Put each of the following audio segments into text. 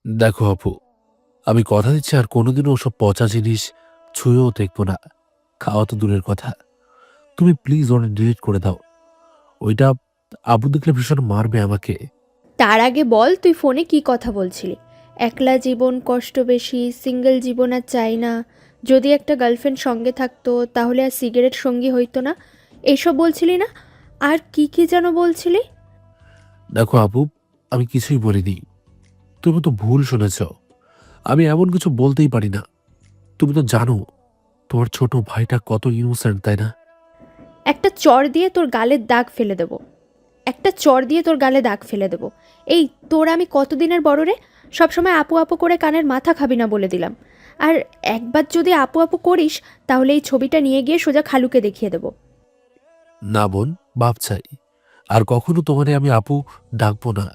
দেখো আপু, আমি কথা দিচ্ছি আর কোনোদিনও ওসব পচা জিনিস ছুঁয়েও দেখবো না। খাওয়া তো দূরের কথা, তুমি প্লিজ ওটা ডিলিট করে দাও। ওইটা আবু দেখলে ভীষণ মারবে আমাকে। তার আগে বল তুই ফোনে কি কথা বলছিলি? একলা জীবন কষ্ট বেশি, সিঙ্গেল জীবন আর চাই না, যদি একটা গার্লফ্রেন্ড সঙ্গে থাকতো তাহলে আর সিগারেট সঙ্গী হইতো না, এইসব বলছিলি না? আর কি কি যেন বলছিলি? দেখো আপু, আমি কিছুই বলিনি। তুমি তো ভুল শুনেছ। আমি এমন কিছু বলতেই পারি না। তুমি তো জানো তোমার ছোট ভাইটা কত ইনোসেন্ট, তাই না? একটা চড় দিয়ে তোর গালের দাগ ফেলে দেবো। একটা চড় দিয়ে তোর গালে দাগ ফেলে দেবো। এই, তোর আমি কতদিনের বড় রে? সবসময় আপু আপু করে কানের মাথা খাবি না বলে দিলাম। আর একবার যদি আপু আপু করিস, তাহলে এই ছবিটা নিয়ে গিয়ে সোজা খালুকে দেখিয়ে দেবো। না বোন, বাপ চাই। আর কখনো তোমারে আমি আপু ডাকবো না।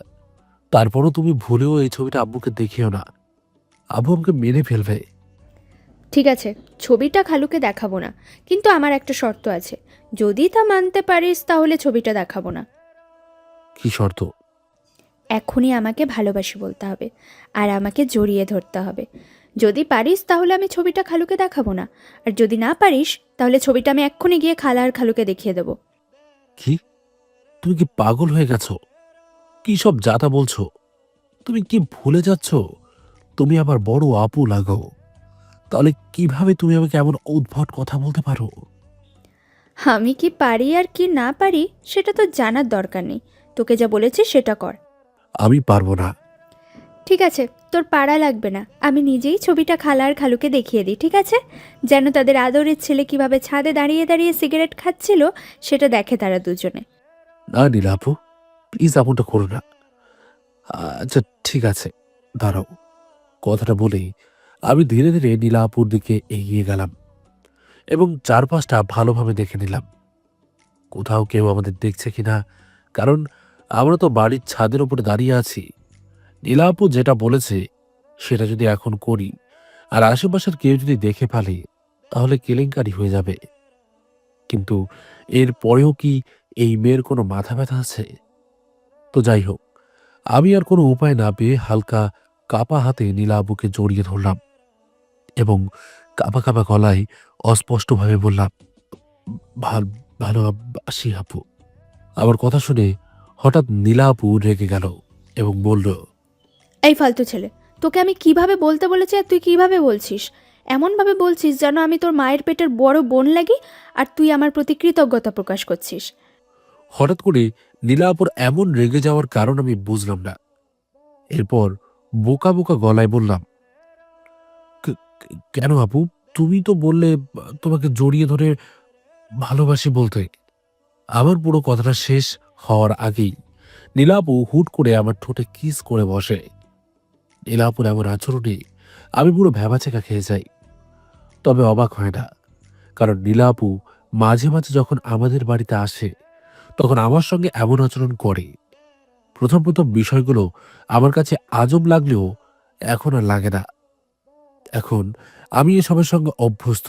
তারপরও তুমি ভুলেও এই ছবিটা আব্বুকে দেখিও না। আব্বু আমাকে মেরে ফেলবে। ঠিক আছে, ছবিটা খালুকে দেখাবো না, কিন্তু আমার একটা শর্ত আছে। যদি তা মানতে পারিস তাহলে ছবিটা দেখাবো না। কি শর্ত? এখনই আমাকে ভালোবাসি বলতে হবে, আর আমাকে জড়িয়ে ধরতে হবে। যদি পারিস তাহলে আমি ছবিটা খালুকে দেখাবো না, আর যদি না পারিস তাহলে ছবিটা আমি এক্ষুনি গিয়ে খালা আর খালুকে দেখিয়ে দেবো। কি? তুমি কি পাগল হয়ে গেছো? কি সব যাতা বলছো? তুমি কি ভুলে যাচ্ছ তুমি আমার বড় আপু লাগো? তাহলে কিভাবে তুমি আমাকে এমন উদ্ভট কথা বলতে পারো? আমি কি পারি আর কি না পারি সেটা তো জানার দরকার নেই। তোকে যা বলেছি সেটা কর। আমি পারবো না। ঠিক আছে, তোর পাড়া লাগবে না, আমি নিজেই ছবিটা খালা আর খালুকে দেখিয়ে দিই, ঠিক আছে? যেন তাদের আদরের ছেলে কিভাবে ছাদে দাঁড়িয়ে দাঁড়িয়ে সিগারেট খাচ্ছিল সেটা দেখে তারা দুজনে। না নীলা আপু, প্লিজ এমনটা করো না। আচ্ছা, ঠিক আছে, দাঁড়াও। কথাটা বলেই আমি ধীরে ধীরে নীলা আপুর দিকে এগিয়ে গেলাম এবং চারপাশটা ভালোভাবে দেখে নিলাম কোথাও কেউ আমাদের দেখছে কিনা। কারণ আমরা তো বাড়ির ছাদের উপরে দাঁড়িয়ে আছি। নীলা আপু যেটা বলেছে সেটা যদি এখন করি আর আশেপাশের কেউ যদি দেখে ফেলে, তাহলে কেলেঙ্কারি হয়ে যাবে। কিন্তু এর পরেও কি এই মেয়ের কোনো মাথা ব্যথা আছে? তো যাই হোক, আমি আর কোনো উপায় না পেয়ে হালকা কাপা হাতে নীলা আবুকে জড়িয়ে ধরলাম এবং কাপা কাপা গলায় অস্পষ্টভাবে বললাম, ভাল ভালো বাসি আপু। আমার কথা শুনে হঠাৎ নীলা আপু রেগে গেল এবং বলল, এই ফালতু ছেলে, তোকে আমি কিভাবে বলতে বলেছি আর তুই কিভাবে বলছিস? এমনভাবে বলছিস যেন আমি তোর মায়ের পেটের বড় বোন লাগি, আর তুই আমার প্রতি কৃতজ্ঞতা প্রকাশ করছিস। হঠাৎ করে নীলা আপুর এমন রেগে যাওয়ার কারণ আমি বুঝলাম না। এরপর বোকা বোকা গলায় বললাম, কেন আপু? তুমি তো বললে তোমাকে জড়িয়ে ধরে ভালোবাসি বলতে।" আমার পুরো কথাটা শেষ হওয়ার আগেই নীলা আপু হুট করে আমার ঠোঁটে কিস করে বসে। নীলা আপুর এমন আচরণে আমি পুরো ভ্যাবাচেকা খেয়ে যাই। তবে অবাক হয় না, কারণ নীলা আপু মাঝে মাঝে যখন আমাদের বাড়িতে আসে তখন আমার সঙ্গে এমন আচরণ করে। প্রথম প্রথম বিষয়গুলো আমার কাছে আজব লাগলেও এখন আর লাগে না। এখন আমি এসবের সঙ্গে অভ্যস্ত।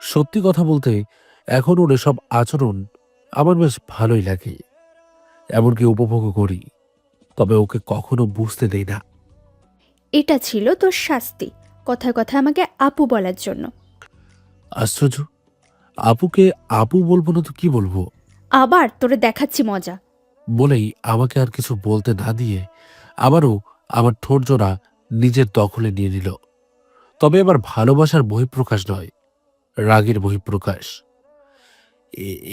সত্যি কথা বলতে, এখন ওর এসব আচরণ আমার বেশ ভালোই লাগে, এমনকি উপভোগও করি। তবে ওকে কখনো বুঝতে দেই না। এটা ছিল তোর শাস্তি, কথায় কথায় আমাকে আপু বলার জন্য। আশ্চর্য! আপুকে আপু বলবো না তো কি বলবো? আবার তোরে দেখাচ্ছি মজা। বলেই আমাকে আর কিছু বলতে না দিয়ে আবারও আমার ঠোঁট জোড়া নিজের দখলে নিয়ে নিল। তবে এবার ভালোবাসার বহিঃপ্রকাশ নয়, রাগের বহিঃপ্রকাশ।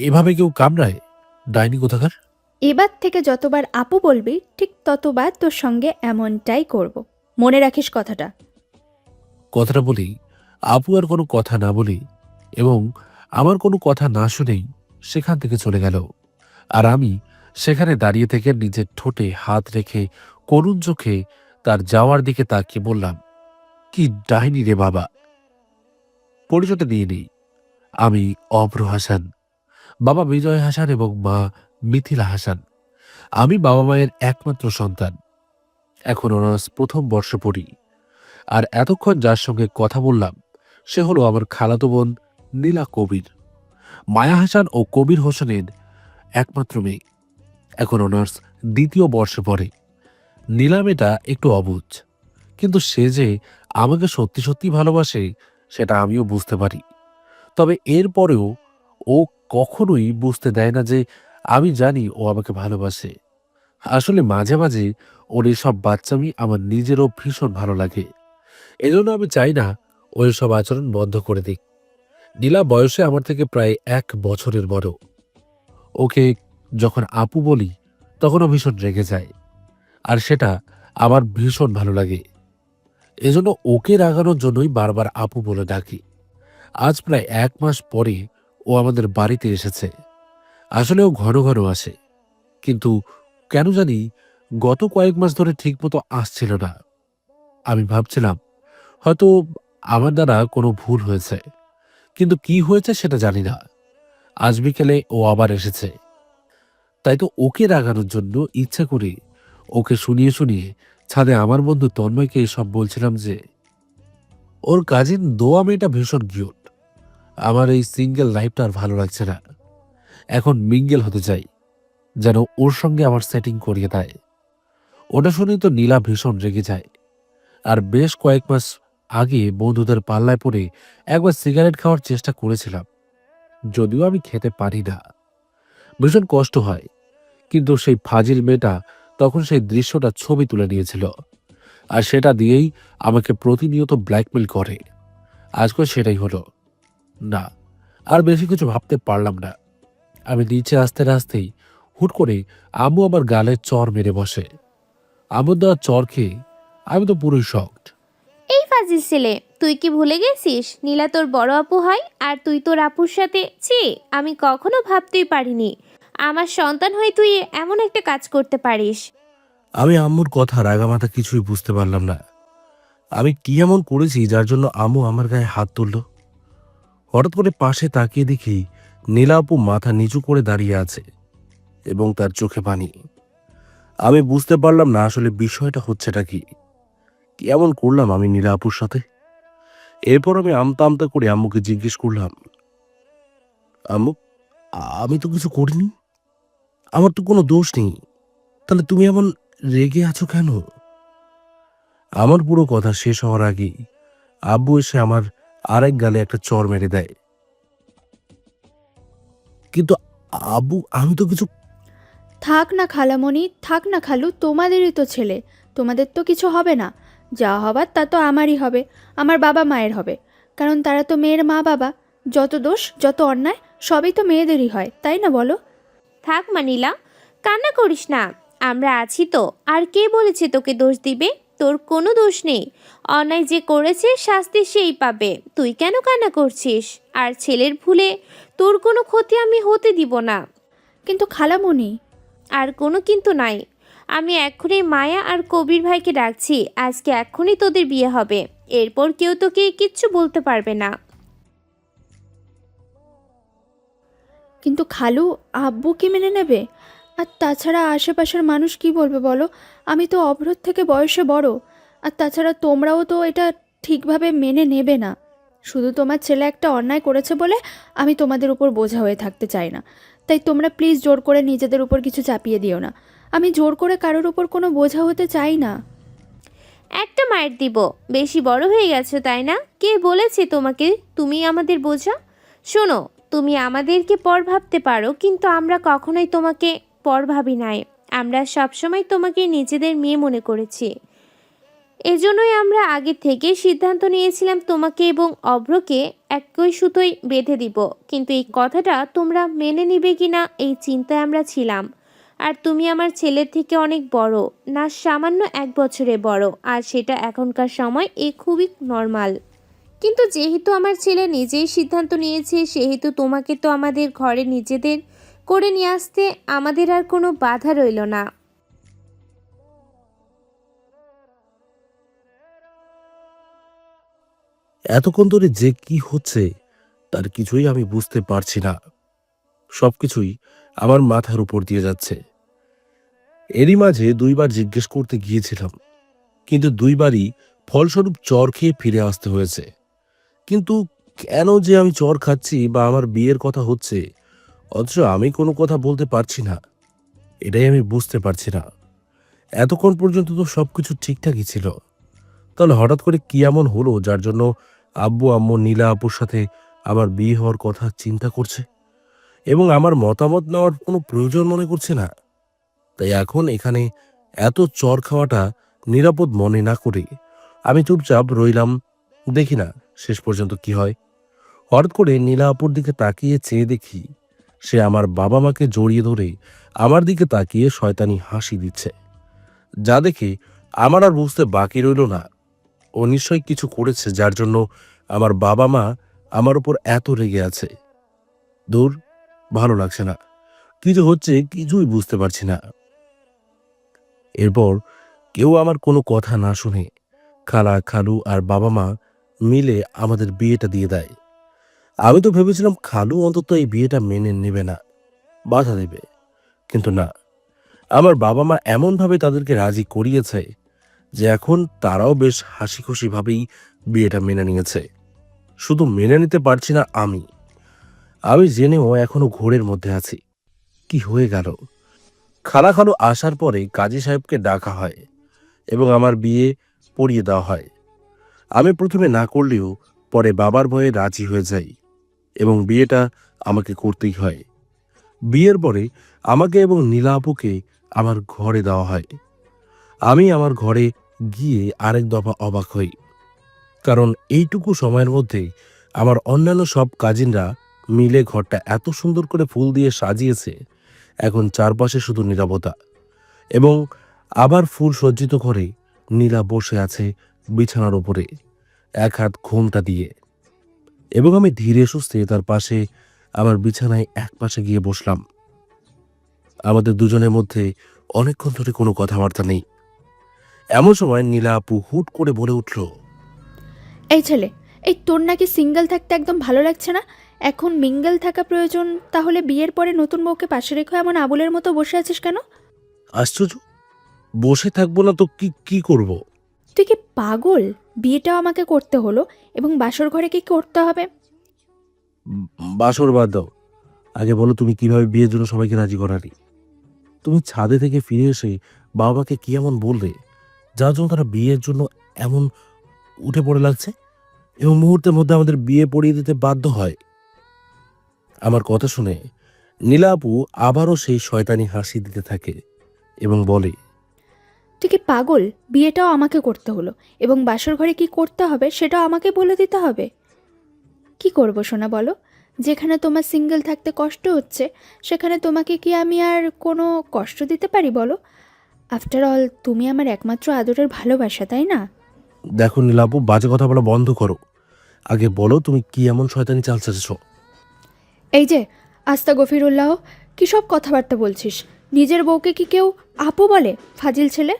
এভাবে কেউ কামড়ায়? ডাইনি কোথাকার! এবার থেকে যতবার আপু বলবি ঠিক ততবার তোর সঙ্গে এমনটাই করব। মনে রাখিস কথাটা। কথাটা বলেই আপু আর কোনো কথা না বলি এবং আমার কোনো কথা না শুনেই সেখান থেকে চলে গেল। আর আমি সেখানে দাঁড়িয়ে থেকে নিজের ঠোঁটে হাত রেখে করুণ চোখে তার যাওয়ার দিকে তাকিয়ে বললাম, কি ডাইনি রে বাবা! পরিচয়টা দিয়ে নেই, আমি অভ্র হাসান। বাবা বিজয় হাসান এবং মা মিথিলা হাসান। আমি বাবা মায়ের একমাত্র সন্তান। এখন অনার্স প্রথম বর্ষ পড়ি। আর এতক্ষণ যার সঙ্গে কথা বললাম সে হলো আমার খালাতো বোন নীলা কবির, মায়া হাসান ও কবির হোসেনের একমাত্র মেয়ে। এখন অনার্স দ্বিতীয় বর্ষে পড়ে। নীলা মেয়েটা একটু অবুঝ, কিন্তু সে যে আমাকে সত্যি সত্যি ভালোবাসে সেটা আমিও বুঝতে পারি। তবে এরপরেও ও কখনোই বুঝতে দেয় না যে আমি জানি ও আমাকে ভালোবাসে। আসলে মাঝে মাঝে ওর এসব বাচ্চামি আমার নিজেরও ভীষণ ভালো লাগে। এজন্য আমি চাই না ও এসব আচরণ বন্ধ করে দিক। নীলা বয়সে আমার থেকে প্রায় 1 বছরের বড়। ওকে যখন আপু বলি তখনও ভীষণ রেগে যায়, আর সেটা আমার ভীষণ ভালো লাগে। এজন্য ওকে রাগানোর জন্যই বারবার আপু বলে ডাকি। আজ প্রায় 1 মাস পরে ও আমাদের বাড়িতে এসেছে। আসলে ও ঘন ঘন আসে, কিন্তু কেন জানি গত কয়েক মাস ধরে ঠিকমতো আসছিল না। আমি ভাবছিলাম হয়তো আমার দ্বারা কোনো ভুল হয়েছে, কিন্তু কি হয়েছে সেটা জানি না। আজ বিকেলে ও আবার এসেছে। তাই তো ওকে রাগানোর জন্য ইচ্ছা করে ওকে শুনিয়ে শুনিয়ে ছাদে আমার বন্ধু তন্ময়কে সব বলছিলাম যে ওর কাজিন দোয়া মেয়েটা ভীষণ কিউট। আমার এই সিঙ্গেল লাইফটা আর ভালো লাগছে না। এখন মিঙ্গেল হতে চাই, যেন ওর সঙ্গে আমার সেটিং করিয়ে দেয়। ওটা শুনেই তো নীলা ভীষণ রেগে যায়। আর বেশ কয়েক মাস আগে বন্ধুদের পাল্লায় পড়ে একবার সিগারেট খাওয়ার চেষ্টা করেছিলাম, যদিও আমি খেতে পারি না। ভীষণ কষ্ট হয়, কিন্তু সেই ফাজিল মেয়েটা তখন সেই দৃশ্যটা ছবি তুলে নিয়েছিল, আর সেটা দিয়েই আমাকে প্রতিনিয়ত ব্ল্যাকমেল করে। আজকে সেটাই হলো। না, আর বেশি কিছু ভাবতে পারলাম না। আমি নিচে আসতে আসতেই হুট করে আম্মু আমার গালে চর মেরে বসে। আম্মুর দেওয়া চর খেয়ে আমি তো পুরোই শকড। এই ফাজিল ছেলে, তুই কি ভুলে গেছিস নীলা তোর বড় আপু হয় আর তুই তোর আপুর সাথে ছি। আমি কখনো ভাবতেই পারিনি আমার সন্তান হয়ে তুই এমন একটা কাজ করতে পারিস। আমি আম্মুর কথা রাগামাথা কিছুই বুঝতে পারলাম না। আমি কি এমন করেছি যার জন্য আম্মু আমার গায়ে হাত তুলল? হঠাৎ করে পাশে তাকিয়ে দেখি নীলা আপু মাথা নিচু করে দাঁড়িয়ে আছে এবং তার চোখে পানি। আমি বুঝতে পারলাম না আসলে বিষয়টা হচ্ছেটা কি। কি এমন করলাম আমি নীলা আপুর সাথে? এরপর আমি আমতা আমতা করে আম্মুকে জিজ্ঞেস করলাম, আম্মু, আমি তো কিছু করিনি, আমার তো কোনো দোষ নেই, তাহলে তুমি এমন রেগে আছো কেন? আমার পুরো কথা শেষ হওয়ার আগেই আব্বু এসে আমার আরেক গালে একটা চড় মেরে দেয়। কিন্তু আব্বু, আমি তো কিছু। থাক না খালামণি, থাক না খালু, তোমাদেরই তো ছেলে, তোমাদের তো কিছু হবে না। যা হবার তা তো আমারই হবে, আমার বাবা মায়ের হবে, কারণ তারা তো মেয়ের মা বাবা। যত দোষ যত অন্যায় সবই তো মেয়েদেরই হয়, তাই না বলো? থাক মানিলা, কান্না করিস না, আমরা আছি তো। আর কে বলেছে তোকে দোষ দিবে? তোর কোনো দোষ নেই। অন্যায় যে করেছে শাস্তি সেই পাবে। তুই কেন কান্না করছিস? আর ছেলের ভুলে তোর কোনো ক্ষতি আমি হতে দিব না। কিন্তু খালামণি। আর কোনো কিন্তু নাই। আমি এক্ষুনি মায়া আর কবির ভাইকে ডাকছি। আজকে এক্ষুনি তোদের বিয়ে হবে। এরপর কেউ তোকে কিচ্ছু বলতে পারবে না। কিন্তু খালু, আব্বু কি মেনে নেবে? আর তাছাড়া আশেপাশের মানুষ কি বলবে বলো? আমি তো অভ্রর থেকে বয়সে বড়। আর তাছাড়া তোমরাও তো এটা ঠিকভাবে মেনে নেবে না। শুধু তোমার ছেলে একটা অন্যায় করেছে বলে আমি তোমাদের উপর বোঝা হয়ে থাকতে চাই না। তাই তোমরা প্লিজ জোর করে নিজেদের উপর কিছু চাপিয়ে দিও না। আমি জোর করে কারোর উপর কোনো বোঝা হতে চাই না। একটা মায়ের দিব। বেশি বড় হয়ে গেছো তাই না? কে বলেছে তোমাকে তুমি আমাদের বোঝা? শোনো, তুমি আমাদেরকে পর ভাবতে পারো, কিন্তু আমরা কখনোই তোমাকে পর ভাবি নাই। আমরা সবসময় তোমাকে নিজেদের মেয়ে মনে করেছি। এজন্যই আমরা আগে থেকে সিদ্ধান্ত নিয়েছিলাম তোমাকে এবং অভ্রকে একই সুতোয় বেঁধে দিব। কিন্তু এই কথাটা তোমরা মেনে নিবে কিনা এই চিন্তায় আমরা ছিলাম। আর তুমি আমার ছেলের থেকে অনেক বড়, না সামান্য 1 বছরে বড়, আর সেটা এখনকার সময় খুবই নর্মাল। কিন্তু যেহেতু আমার ছেলে নিজেই সিদ্ধান্ত নিয়েছে, সেহেতু তোমাকে তো আমাদের ঘরে নিজেদের করে নিয়ে আসতে আমাদের আর কোনো বাধা রইল না। এতক্ষণ ধরে যে কি হচ্ছে তার কিছুই আমি বুঝতে পারছি না। সবকিছুই আমার মাথার উপর দিয়ে যাচ্ছে। এরই মাঝে 2বার জিজ্ঞেস করতে গিয়েছিলাম, কিন্তু 2বারই ফলস্বরূপ চর খেয়ে ফিরে আসতে হয়েছে। কিন্তু কেন যে আমি চর খাচ্ছি বা আমার বিয়ের কথা হচ্ছে, অথচ আমি কোনো কথা বলতে পারছি না, এটাই আমি বুঝতে পারছি না। এতক্ষণ পর্যন্ত তো সবকিছু ঠিকঠাকই ছিল, তাহলে হঠাৎ করে কি এমন হলো যার জন্য আব্বু আম্মু নীলা আপুর সাথে আমার বিয়ে হওয়ার কথা চিন্তা করছে এবং আমার মতামত নেওয়ার কোনো প্রয়োজন মনে করছে না? তাই এখন এখানে এত চর খাওয়াটা নিরাপদ মনে না করে আমি চুপচাপ রইলাম, দেখি না শেষ পর্যন্ত কি হয়। হঠাৎ করে নীলা আপুর দিকে তাকিয়ে চেয়ে দেখি সে আমার বাবা মাকে জড়িয়ে ধরে আমার দিকে তাকিয়ে শয়তানি হাসি দিচ্ছে, যা দেখে আমার আর বুঝতে বাকি রইল না ও নিশ্চয়ই কিছু করেছে যার জন্য আমার বাবা মা আমার উপর এত রেগে আছে। দূর, ভালো লাগছে না, কিছু হচ্ছে কিছুই বুঝতে পারছি না। এরপর কেউ আমার কোনো কথা না শুনে খালা খালু আর বাবা মা মিলে আমাদের বিয়েটা দিয়ে দেয়। আমি তো ভেবেছিলাম খালু অন্তত এই বিয়েটা মেনে নেবে না, বাধা দেবে, কিন্তু না, আমার বাবা মা এমনভাবে তাদেরকে রাজি করিয়েছে যে এখন তারাও বেশ হাসি খুশি ভাবেই বিয়েটা মেনে নিয়েছে। শুধু মেনে নিতে পারছি না আমি জেনেও এখনো ঘোরের মধ্যে আছি। কি হয়ে গেল? খালা খালু আসার পরে কাজী সাহেবকে ডাকা হয় এবং আমার বিয়ে পড়িয়ে দেওয়া হয়। আমি প্রথমে না করলেও পরে বাবার ভয়ে রাজি হয়ে যাই এবং বিয়েটা আমাকে করতেই হয়। বিয়ের পরে আমাকে এবং নীলা আপুকে আমার ঘরে দেওয়া হয়। আমি আমার ঘরে গিয়ে আরেক দফা অবাক হই, কারণ এইটুকু সময়ের মধ্যে আমার অন্যান্য সব কাজিনরা মিলে ঘরটা এত সুন্দর করে ফুল দিয়ে সাজিয়েছে। এখন চারপাশে শুধু নীরবতা এবং আবার ফুল সজ্জিত করে নীলা বসে আছে বিছানার উপরে এক হাত ঘোমটা দিয়ে, এবং আমি ধীরে সুস্থে তার পাশে আমার বিছানায় এক পাশে গিয়ে বসলাম। আমাদের দুজনের মধ্যে অনেকক্ষণ ধরে কোনো কথাবার্তা নেই। এমন সময় নীলা আপু হুট করে বলে উঠল, এই ছেলে, এই তোর নাকি সিঙ্গেল থাকতে একদম ভালো লাগছে না, এখন মিঙ্গেল থাকা প্রয়োজন, তাহলে বিয়ের পরে নতুন বউকে পাশে রেখে এমন আবুলের মতো বসে আছিস কেন? আশ্চর্য, বসে থাকবো না তো কি কি করব? তুই কি পাগল? বিয়েটাও আমাকে করতে হলো এবং বাসর ঘরে কি করতে হবে? বাসর বাদ দাও, আগে বলো তুমি কিভাবে বিয়ের জন্য সবাইকে রাজি করালি? তুমি ছাদে থেকে ফিরে এসে বাবাকে কি এমন বললে যার জন্য তারা বিয়ের জন্য এমন উঠে পড়ে লাগছে এবং মুহূর্তের মধ্যে আমাদের বিয়ে পড়িয়ে দিতে বাধ্য হয়? আমার কথা শুনে নীলা আপু আবারও সেই শয়তানি হাসি দিতে থাকে এবং বলে, তুই কি পাগল? বিয়েটাও আমাকে করতে হলো এবং বাসর ঘরে কি করতে হবে সেটাও আমাকে বলে দিতে হবে? কি করব সোনা বলো? যেখানে তোমার সিঙ্গেল থাকতে কষ্ট হচ্ছে সেখানে তোমাকে কি আমি আর কোনো কষ্ট দিতে পারি বলো? আফটার অল তুমি আমার একমাত্র আদরের ভালোবাসা, তাই না? দেখো নীলা আপু, বাজে কথা বলা বন্ধ করো। আগে বলো তুমি কি এমন শয়তানি চাল চাচ্ছ? এই যে আস্তা গফিরুল্লাহ, কী সব কথাবার্তা বলছিস? নিজের বউকে কি কেউ আপু বলে? ফাজিল ছেলে।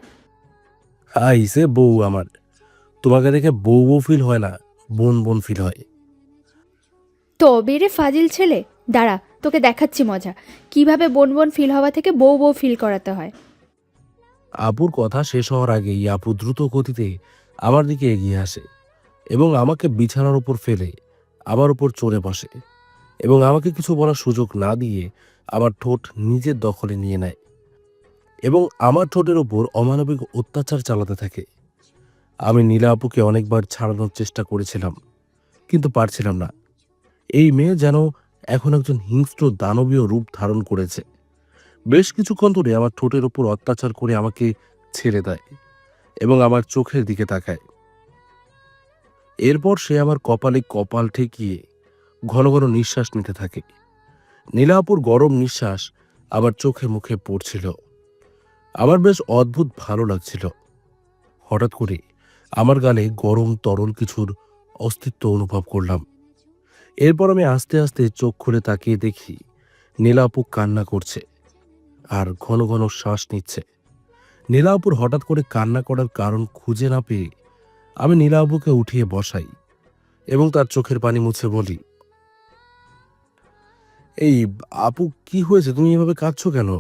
আইসে বউ আমার, তোমাকে দেখে বউ বউ ফিল হয় না, বোন বোন ফিল হয়। তবে রে ফাজিল ছেলে, দাঁড়া তোকে দেখাচ্ছি মজা, কিভাবে বোন বোন ফিল হওয়া থেকে বউ বউ ফিল করাতে হয়। আপুর কথা শেষ হওয়ার আগেই আপু দ্রুত গতিতে আমার দিকে এগিয়ে আসে এবং আমাকে বিছানার উপর ফেলে আমার উপর চড়ে বসে এবং আমাকে কিছু বলার সুযোগ না দিয়ে আমার ঠোঁট নিজের দখলে নিয়ে নেয় এবং আমার ঠোঁটের উপর অমানবিক অত্যাচার চালাতে থাকে। আমি নীলা আপুকে অনেকবার ছাড়ানোর চেষ্টা করেছিলাম, কিন্তু পারছিলাম না। এই মেয়ে যেন এখন একজন হিংস্র দানবীয় রূপ ধারণ করেছে। বেশ কিছুক্ষণ ধরে আমার ঠোঁটের উপর অত্যাচার করে আমাকে ছেড়ে দেয় এবং আমার চোখের দিকে তাকায়। এরপর সে আমার কপালে কপাল ঠেকিয়ে ঘন ঘন নিঃশ্বাস নিতে থাকে। নীলা আপুর গরম নিঃশ্বাস আমার চোখে মুখে পড়ছিল। আমার বেশ অদ্ভুত ভালো লাগছিল। হঠাৎ করে আমার গালে গরম তরল কিছুর অস্তিত্ব অনুভব করলাম। এরপর আমি আস্তে আস্তে চোখ খুলে তাকিয়ে দেখি নীলা আপু কান্না করছে আর ঘন ঘন শ্বাস নিচ্ছে। নীলা আপুর হঠাৎ করে কান্না করার কারণ খুঁজে না পেয়ে আমি নীলা আপুকে উঠিয়ে বসাই এবং তার চোখের পানি মুছে বলি, এই আপু, কি হয়েছে? তুমি এভাবে কাঁদছো কেন?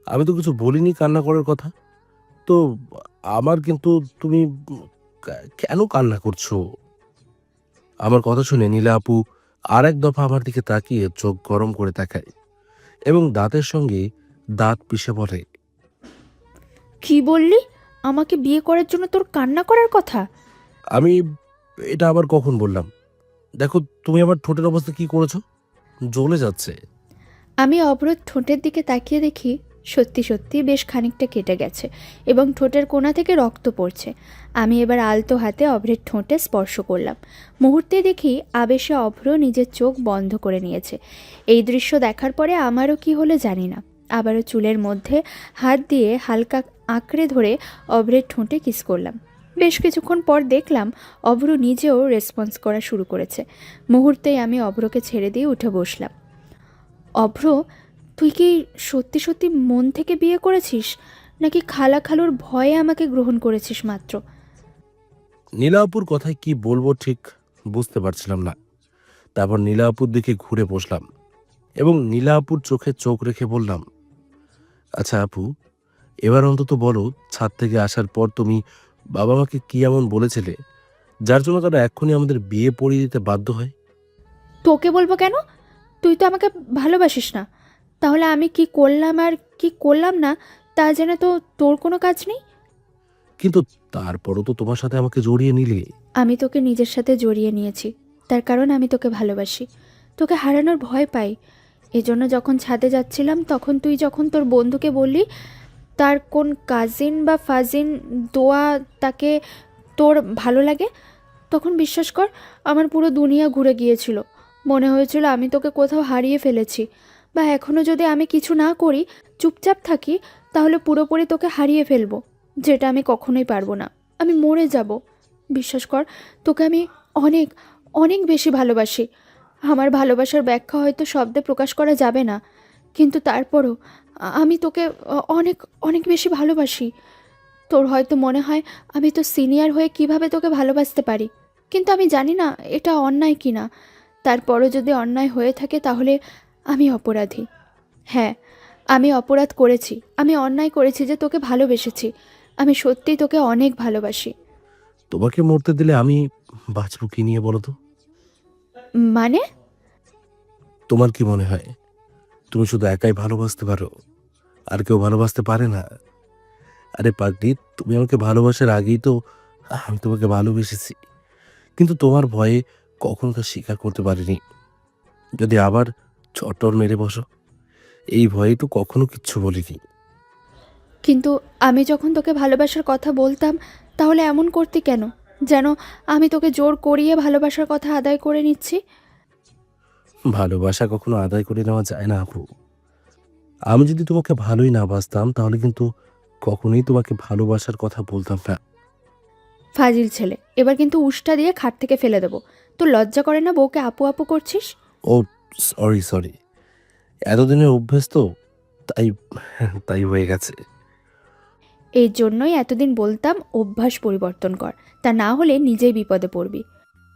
আমি তো কিছু বলিনি কান্না করার কথা। তো আমার কিন্তু তুমি কেন কান্না করছো? আমার কথা শুনে নীলা আপু আর এক দফা আমার দিকে তাকিয়ে চোখ গরম করে তাকায় এবং দাঁতের সঙ্গে দাঁত পিষে বলে, কি বললি? আমাকে বিয়ে করার জন্য তোর কান্না করার কথা? আমি এটা আবার কখন বললাম? দেখো তুমি আমার ঠোঁটের অবস্থা কি করেছো, জ্বলে যাচ্ছে। আমি অভ্রর ঠোঁটের দিকে তাকিয়ে দেখি সত্যি সত্যি বেশ খানিকটা কেটে গেছে এবং ঠোঁটের কোণা থেকে রক্ত পড়ছে। আমি এবার আলতো হাতে অভ্রের ঠোঁটে স্পর্শ করলাম। মুহূর্তে দেখি আবেশে অভ্র নিজের চোখ বন্ধ করে নিয়েছে। এই দৃশ্য দেখার পরে আমারও কি হলো জানি না, আবারও চুলের মধ্যে হাত দিয়ে হালকা আঁকড়ে ধরে অভ্রের ঠোঁটে কিস করলাম। বেশ কিছুক্ষণ পর দেখলাম অভ্র নিজেও রেসপন্স করা শুরু করেছে। মুহূর্তেই আমি অভ্রকে ছেড়ে দিয়ে উঠে বসলাম। অভ্র, তুই কি সত্যি সত্যি মন থেকে বিয়ে করেছিস, নাকি খালা খালুর ভয়ে আমাকে গ্রহণ করেছিস মাত্র? নীলাপুর কথায় কি বলবো ঠিক বুঝতে পারছিলাম না। তারপর নীলাপুর দিকে ঘুরে বসলাম এবং নীলাপুর চোখে চোখ রেখে বললাম, আচ্ছা আপু, এবার অন্তত বলো, ছাদ থেকে আসার পর তুমি বাবা মাকে কি এমন বলেছিলে যার জন্য তারা এক্ষুনি আমাদের বিয়ে পড়িয়ে দিতে বাধ্য হয়? তোকে বলবো কেন? তুই তো আমাকে ভালোবাসিস না। তাহলে আমি কি করলাম আর কি করলাম না তা জেনে তো তোর কোনো কাজ নেই। কিন্তু তারপরও তো তোমার সাথে আমাকে জড়িয়ে নিলে। আমি তোকে নিজের সাথে জড়িয়ে নিয়েছি, তার কারণ আমি তোকে ভালোবাসি। তোকে হারানোর ভয় পাই। এজন্য যখন ছাদে যাচ্ছিলাম তখন তুই যখন তোর বন্ধুকে বললি তার কোন কাজিন বা ফাজিন দোয়া তাকে তোর ভালো লাগে, তখন বিশ্বাস কর আমার পুরো দুনিয়া ঘুরে গিয়েছিল। মনে হয়েছিল আমি তোকে কোথাও হারিয়ে ফেলেছি, বা এখনও যদি আমি কিছু না করি, চুপচাপ থাকি, তাহলে পুরোপুরি তোকে হারিয়ে ফেলবো, যেটা আমি কখনোই পারবো না। আমি মরে যাব। বিশ্বাস কর, তোকে আমি অনেক অনেক বেশি ভালোবাসি। আমার ভালোবাসার ব্যাখ্যা হয়তো শব্দে প্রকাশ করা যাবে না, কিন্তু তারপরও আমি তোকে অনেক অনেক বেশি ভালোবাসি। তোর হয়তো মনে হয় আমি তো সিনিয়র হয়ে কিভাবে তোকে ভালোবাসতে পারি, কিন্তু আমি জানি না এটা অন্যায় কি না। তারপরও যদি অন্যায় হয়ে থাকে তাহলে আমি অপরাধী। হ্যাঁ, আমি অপরাধ করেছি, আমি অন্যায় করেছি যে তোকে ভালোবেসেছি। আমি সত্যিই তোকে অনেক ভালোবাসি। তোমাকে মরতে দিলে আমি বাঁচবো কি নিয়ে বলো তো? মানে? তোমার কি মনে হয় তুমি শুধু একাই ভালোবাসতে পারো, আর কেউ ভালোবাসতে পারে না? আরে পাগলি, তুমি আমাকে ভালোবাসার আগেই তো আমি তোমাকে ভালোবেসেছি, কিন্তু তোমার ভয়ে কখনো তা স্বীকার করতে পারিনি। যদি আবার চট্টর মেরে বসো, এই ভয়ে তো কখনো কিচ্ছু বলিনি। কিন্তু আমি যখন তোকে ভালোবাসার কথা বলতাম তাহলে এমন করতি কেন, যেন আমি তোকে জোর করিয়ে ভালোবাসার কথা আদায় করে নিচ্ছি? ভালোবাসা কখনো আদায় করে নেওয়া যায় না আপু। আমি যদি তোমাকে ভালোই না বাসতাম তাহলে কিন্তু কখনোই তোমাকে ভালোবাসার কথা বলতাম না। ফাজিল ছেলে, এবার কিন্তু উষ্টা দিয়ে খাট থেকে ফেলে দেবো। তোর লজ্জা করে না বউকে আপু আপু করছিস? ও সরি সরি, এতদিনের অভ্যেস তো, তাই তাই হয়ে গেছে। এই জন্যই এতদিন বলতাম অভ্যাস পরিবর্তন কর, তা না হলে নিজেই বিপদে পড়বি।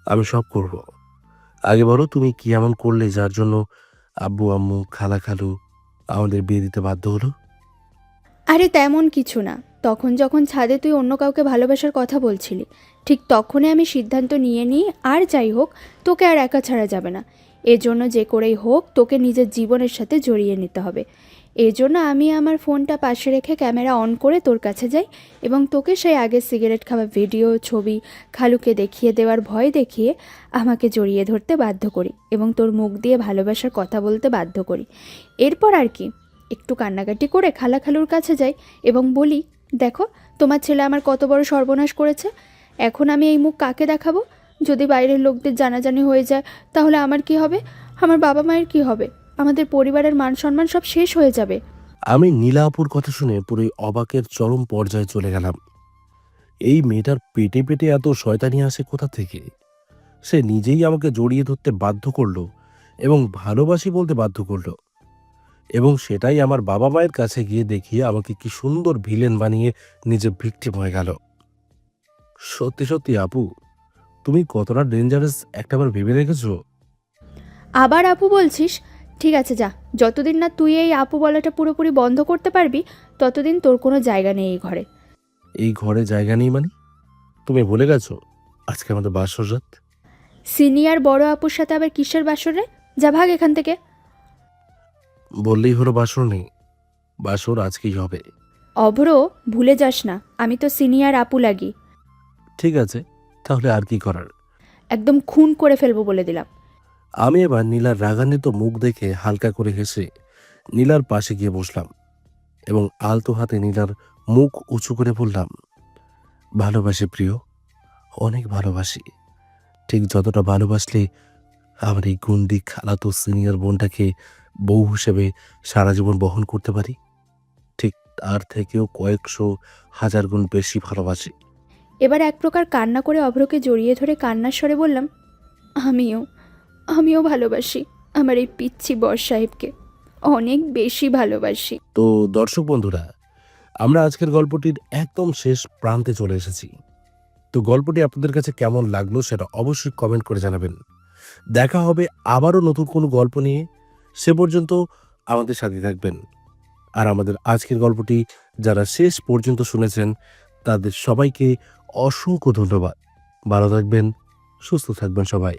আমি সব করব। আগে বলো, তুমি কি এমন করলে যার জন্য আব্বু আম্মু খালা খালু আমাদের বিয়ে দিতে বাধ্য হলো? আরে তেমন কিছু না। তখন যখন ছাদে তুই অন্য কাউকে ভালোবাসার কথা বলছিলি, ঠিক তখনই আমি সিদ্ধান্ত নিয়ে নিই, আর যাই হোক তোকে আর একা ছাড়া যাবে না। এজন্য যে করেই হোক তোকে নিজের জীবনের সাথে জড়িয়ে নিতে হবে। এজন্য আমি আমার ফোনটা পাশে রেখে ক্যামেরা অন করে তোর কাছে যাই এবং তোকে সেই আগের সিগারেট খাওয়া ভিডিও ছবি খালুকে দেখিয়ে দেওয়ার ভয় দেখিয়ে আমাকে জড়িয়ে ধরতে বাধ্য করি এবং তোর মুখ দিয়ে ভালোবাসার কথা বলতে বাধ্য করি। এরপর আর কি, একটু কান্নাকাটি করে খালা খালুর কাছে যাই এবং বলি, দেখো তোমার ছেলে আমার কত বড় সর্বনাশ করেছে। এখন আমি এই মুখ কাকে দেখাবো? যদি বাইরের লোকদের জানাজানি হয়ে যায় তাহলে আমার কি হবে? আমার বাবা মায়ের কি হবে? আমাদের পরিবারের মান সম্মান সব শেষ হয়ে যাবে। আমি নীলাপুর কথা শুনে পুরোই অবাকের চরম পর্যায়ে চলে গেলাম। এই মেয়েটার পেটে পেটে এত শয়তানি আসে কোথা থেকে? সে নিজেই আমাকে জড়িয়ে ধরতে বাধ্য করলো এবং ভালোবাসি বলতে বাধ্য করলো, এবং সেটাই আমার বাবা মায়ের কাছে গিয়ে দেখিয়ে আমাকে কি সুন্দর ভিলেন বানিয়ে নিজে ভিকটিম হয়ে গেল। সত্যি সত্যি আপু, তুমি কতটা ডেঞ্জারাস একটাবার ভেবে রেখেছো? আবার আপু বলছিস? ঠিক আছে যা, যতদিন না তুই এই আপু বলাটা পুরোপুরি বন্ধ করতে পারবি ততদিন তোর কোনো জায়গা নেই এই ঘরে। এই ঘরে জায়গা নেই মানে? তুমি ভুলে গেছো আজকে আমাদের বাসর রাত? সিনিয়র বড় আপুর সাথে আবার কিসের বাসরে? যা ভাগ এখান থেকে। বললেই হলো বাসর নেই, বাসর আজকেই হবে। অভ্র, ভুলে যাস না আমি তো সিনিয়র আপু লাগি। ঠিক আছে, তাহলে আর কি করার। একদম খুন করে ফেলবো বলে দিলাম। আমি এবার নীলার রাগান্বিত মুখ দেখে হালকা করে হেসে নীলার পাশে গিয়ে বসলাম এবং আলতো হাতে নীলার মুখ উঁচু করে বললাম, ভালোবাসি প্রিয়, অনেক ভালোবাসি। ঠিক যতটা ভালোবাসলে আমার এই গুন্ডি খালাতো সিনিয়র বোনটাকে বউ হিসেবে সারা জীবন বহন করতে পারি, ঠিক তার থেকেও কয়েকশো হাজার গুণ বেশি ভালোবাসি। এবার এক প্রকার কান্না করে অভ্রকে জড়িয়ে ধরে কান্নার স্বরে বললাম, আমিও ভালোবাসি আমার এই পিচ্ছি বর সাহেবকে, অনেক বেশি ভালোবাসি। তো দর্শক বন্ধুরা, আমরা আজকের গল্পটির একদম শেষ প্রান্তে চলে এসেছি। তো গল্পটি আপনাদের কাছে কেমন লাগলো সেটা অবশ্যই কমেন্ট করে জানাবেন। দেখা হবে আবারও নতুন কোনো গল্প নিয়ে। সে পর্যন্ত আমাদের সাথে থাকবেন। আর আমাদের আজকের গল্পটি যারা শেষ পর্যন্ত শুনেছেন তাদের সবাইকে অসংখ্য ধন্যবাদ। ভালো থাকবেন, সুস্থ থাকবেন সবাই।